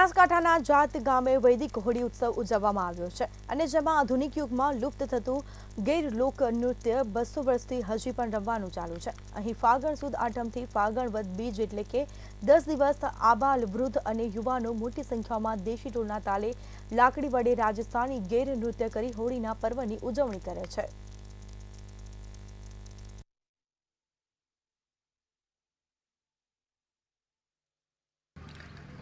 બનાસકાંઠાના જાત ગામે વૈદિક હોળી ઉત્સવ ઉજવવામાં આવ્યો છે અને જેમાં આધુનિક યુગમાં લુપ્ત થતું ગેર લોક નૃત્ય 200 વર્ષથી હજી પણ રમવાનું ચાલુ છે। અહીં ફાગણ સુદ આઠમથી ફાગણ વદ બીજ એટલે કે 10 દિવસ આબાલ વૃદ્ધ અને યુવાનો મોટી સંખ્યામાં દેશી ઢોલના તાલે લાકડી વડે રાજસ્થાની ગેર નૃત્ય કરી હોળીના પર્વની ઉજવણી કરે છે।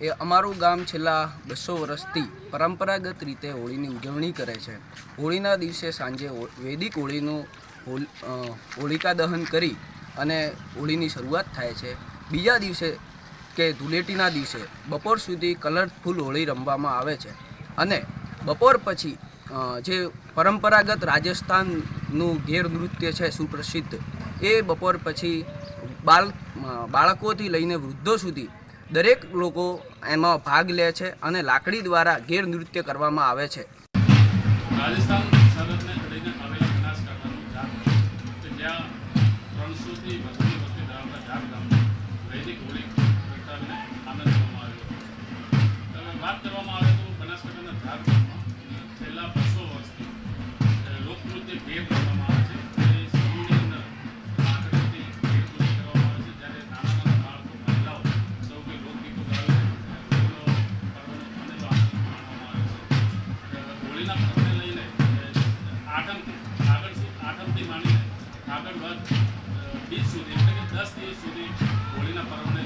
એ અમારું ગામ છેલ્લા 200 વર્ષથી પરંપરાગત રીતે હોળીની ઉજવણી કરે છે। હોળીના દિવસે સાંજે વૈદિક હોળીનું હોલિકા દહન કરી અને હોળીની શરૂઆત થાય છે। બીજા દિવસે કે ધૂળેટીના દિવસે બપોર સુધી કલરફુલ હોળી રમવામાં આવે છે અને બપોર પછી જે પરંપરાગત રાજસ્થાનનું ગેર નૃત્ય છે સુપ્રસિદ્ધ, એ બપોર પછી બાળકોથી લઈને વૃદ્ધો સુધી દરેક લોકો એમાં ભાગ લે છે અને લાકડી દ્વારા ગેર નૃત્ય કરવામાં આવે છે। રાજસ્થાન સરહદને અડીને આવેલા બનાસકાંઠાનું જાત કે જ્યાં 300થી વધુની વસ્તી ધરાવતા જાત ગામમાં વૈદિક હોળી પ્રગટાવીને આનંદ કરવામાં આવ્યો। વાત કરવામાં આવે તો બનાસકાંઠાના જાત ગામમાં છેલ્લા 200 વર્ષથી લોકનૃત્ય ગેર કરવામાં આવે છે। એ સમૂહની અંદર લાકડીથી ગેર પૂરી કરવામાં આવે છે, જ્યારે નાના નાના બાળકો, મહિલાઓ સૌ કોઈ લોકગીતો ગાવે હોળીના પર્વને લઈને આઠમથી માંડીને ફાગણ વદ બીજ સુધી એટલે કે 10 દિવસ સુધી હોળીના પર્વને